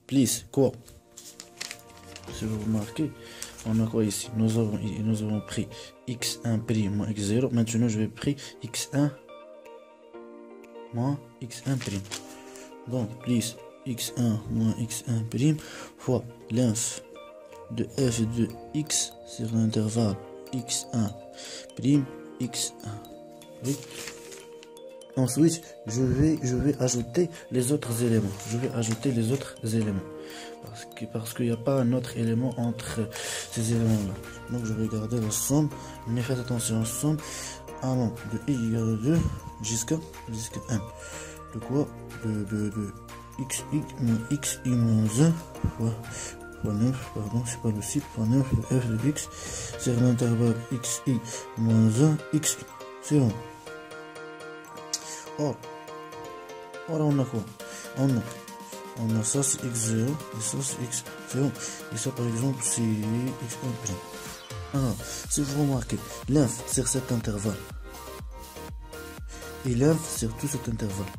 plus quoi? Si vous remarquez, on a quoi ici? Nous avons pris x1' moins x0. Maintenant, je vais prendre x1 moins x1'. Donc, plus x1 moins x1' fois l'inf de f de x sur l'intervalle x1', x1. Oui. Ensuite, je vais ajouter les autres éléments. Parce qu'il n'y a pas un autre élément entre ces éléments-là. Donc, je vais garder la somme. Mais faites attention à la somme. Allant de i égale 2 jusqu'à 1. De quoi? De xi moins xi moins 1 fois 9, pardon, c'est pas le site, fois 9 de f de x sur l'intervalle xi moins 1 xi. C'est bon. Or, on a quoi? On a ça c'est x0 et ça c'est x. C'est bon. Et ça par exemple c'est x1'. Alors, si vous remarquez, l'inf sur cet intervalle et l'inf sur tout cet intervalle.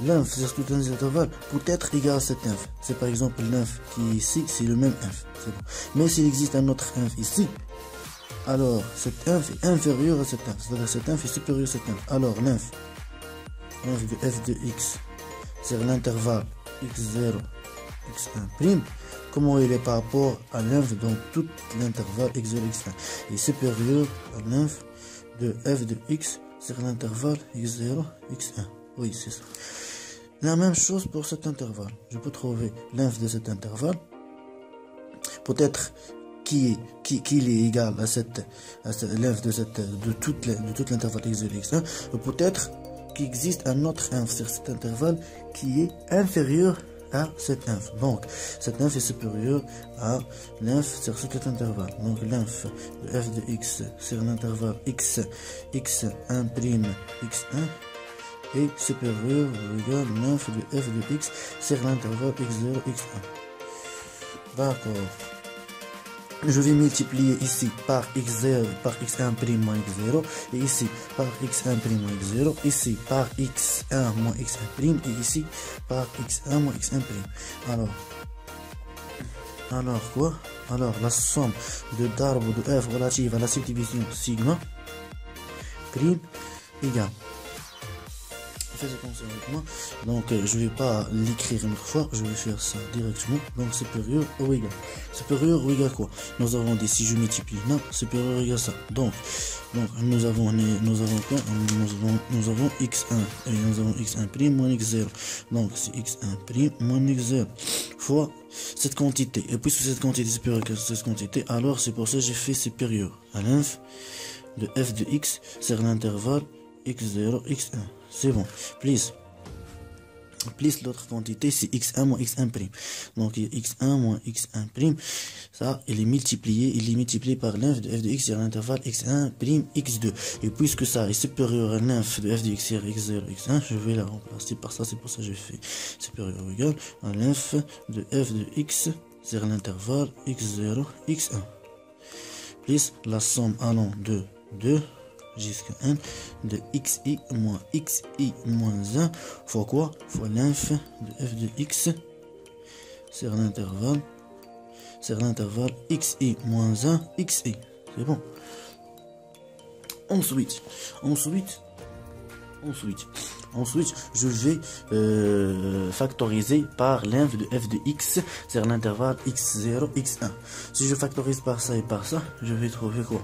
L'inf sur tout un intervalle peut être égal à cet inf. C'est par exemple l'inf qui est ici, c'est le même inf. C'est bon. Mais s'il existe un autre inf ici, alors cet inf est inférieur à cet inf. C'est-à-dire cet inf est supérieur à cet inf. Alors l'inf de f de x sur l'intervalle x0, x1', comment il est par rapport à l'inf dans tout l'intervalle x0, x1 est supérieur à l'inf de f de x sur l'intervalle x0, x1. Oui, c'est ça. La même chose pour cet intervalle. Je peux trouver l'inf de cet intervalle. Peut-être qu'il est égal à l'inf de tout l'intervalle x0, x1. Ou peut-être qu'il existe un autre inf sur cet intervalle qui est inférieur à cet inf. Donc, cet inf est supérieur à l'inf sur cet intervalle. Donc, l'inf de f de x sur l'intervalle x, x1', x1 est supérieur ou égal à l'inf de f de x sur l'intervalle x0, x1. D'accord. Je vais multiplier ici par x0 par x1' moins x0 et ici par x1' moins x0, ici par x1 moins x1' et ici par x1 moins x1'. Alors quoi? Alors la somme de d'arbre de f relative à la subdivision sigma prime égale. Faites attention avec moi. Donc je vais pas l'écrire une fois, je vais faire ça directement. Donc supérieur ou égal. Supérieur ou égal quoi? Nous avons dit si je multiplie là, supérieur ou égal ça. Donc nous avons quoi? Nous avons x1 et nous avons x1' moins x0. Donc c'est x1' moins x0 fois cette quantité. Et puisque cette quantité est supérieure à cette quantité, alors c'est pour ça que j'ai fait supérieur à l'inf de f de x sur l'intervalle x0, x1. C'est bon. Plus l'autre quantité, c'est x1 moins x1'. Donc, il y a x1 moins x1'. Ça, il est multiplié par l'inf de f de x sur l'intervalle x1', x2. Et puisque ça est supérieur à l'inf de f de x sur x0, x1, je vais la remplacer par ça. C'est pour ça que j'ai fait supérieur ou égal à l'inf de f de x sur l'intervalle x0, x1. Plus la somme allant de 2 jusqu'à 1 de xi moins 1 fois quoi? Fois l'inf de f de x sur l'intervalle xi moins 1 xi. C'est bon. Ensuite, je vais factoriser par l'inf de f de x sur l'intervalle x0, x1. Si je factorise par ça et par ça, je vais trouver quoi?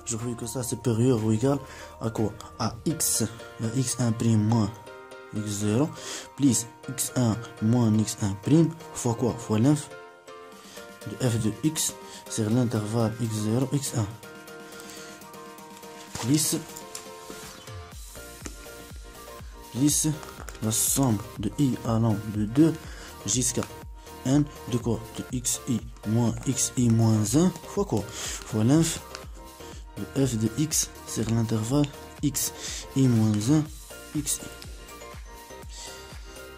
Je veux que ça supérieur ou égal à quoi? À x, x1' moins x0 plus x1 moins x1' fois quoi? Fois l'inf de f de x sur l'intervalle x0, x1 plus la somme de i allant de 2 jusqu'à n de quoi? De xi moins 1 fois quoi? Fois l'inf de f de x sur l'intervalle x i moins 1 x.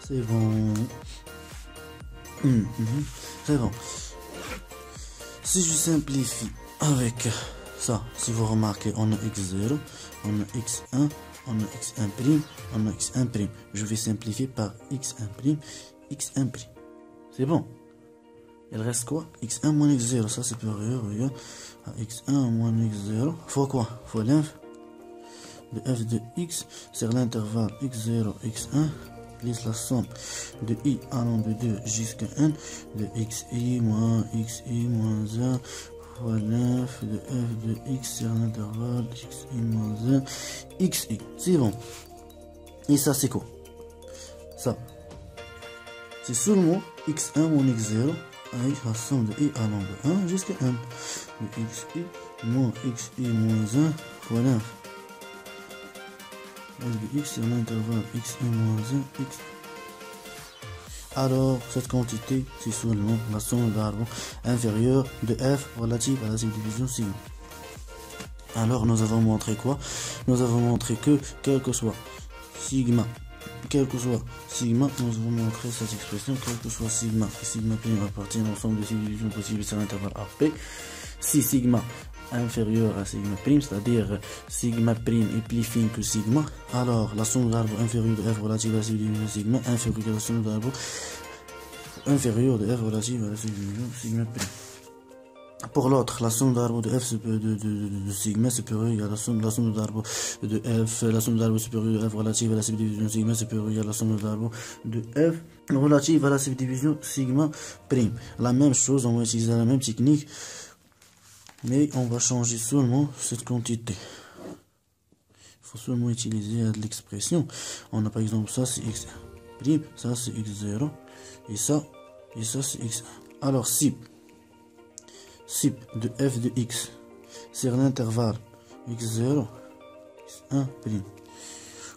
C'est bon. C'est bon. Si je simplifie avec ça, si vous remarquez, on a x0, on a x1, on a x1', on a x1'. Je vais simplifier par x1', x1'. C'est bon. Il reste quoi? x1 moins x0. Ça, c'est supérieur, regarde, à x1 moins x0. Fois quoi? Fois l'inf de f de x sur l'intervalle x0, x1, plus la somme de i allant de 2 jusqu'à n de xi moins 1 fois l'inf de f de x sur l'intervalle xi moins 1, xi. C'est bon. Et ça, c'est quoi? Ça, c'est seulement x1 moins x0 avec la somme de i allant de 1 jusqu'à n de xi moins 1 fois l'inf de x sur l'intervalle xi moins 1, x. Alors, cette quantité, c'est seulement la somme d'arbres inférieure de f relative à la subdivision sigma. Alors, nous avons montré quoi? Nous avons montré que, quel que soit sigma, nous avons montré cette expression, quel que soit sigma, et sigma prime appartient à l'ensemble des subdivisions possibles sur l'intervalle AP, si sigma inférieur à sigma prime, c'est-à-dire sigma prime est plus fine que sigma, alors la somme d'arbres inférieure de f relative à la subdivision sigma inférieure à la somme d'arbres inférieure de f relative à la subdivision sigma prime. Pour l'autre, la somme d'arbres de f de sigma supérieure à la somme d'arbres de f, la somme d'arbres supérieure de f relative à la subdivision sigma supérieure à la somme d'arbres de f relative à la subdivision sigma prime. La même chose, on va utiliser la même technique, mais on va changer seulement cette quantité. Il faut seulement utiliser l'expression. On a par exemple ça c'est x1 ça c'est x0 et ça c'est x1. Alors si de f de x sur l'intervalle x0 x1',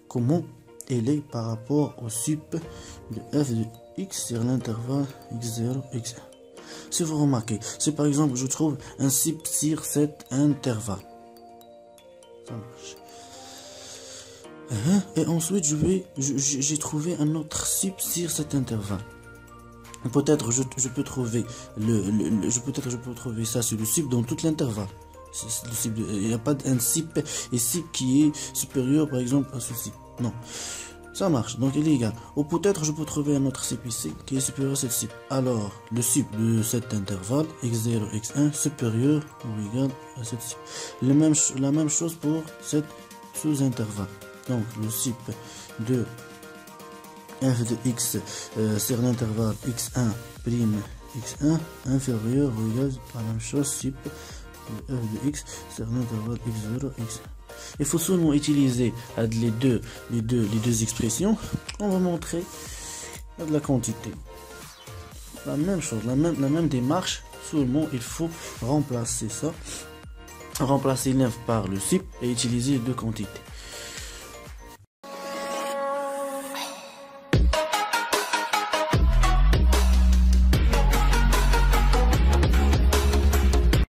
comment elle est par rapport au sup de f de x sur l'intervalle x0 x1? Si vous remarquez, si par exemple je trouve un sup sur cet intervalle, ça marche. Et ensuite j'ai trouvé un autre sup sur cet intervalle. Peut-être je peux trouver je peux trouver ça sur le sup dans tout l'intervalle. Il n'y a pas un sup et sup qui est supérieur par exemple à ceci. Non. Ça marche, donc il est égal. Ou peut-être je peux trouver un autre sup ici qui est supérieur à cette sup. Alors, le sup de cet intervalle, x0, x1, supérieur ou égal à cette sup. La même chose pour cette sous-intervalle. Donc, le sup de f de x sur l'intervalle x1 prime x1 inférieur ou égal à la même chose sup de f de x sur l'intervalle x0, x1. Il faut seulement utiliser les deux expressions. On va montrer la quantité. La même chose, la même démarche. Seulement, il faut remplacer ça. Remplacer l'inf par le sup et utiliser deux quantités.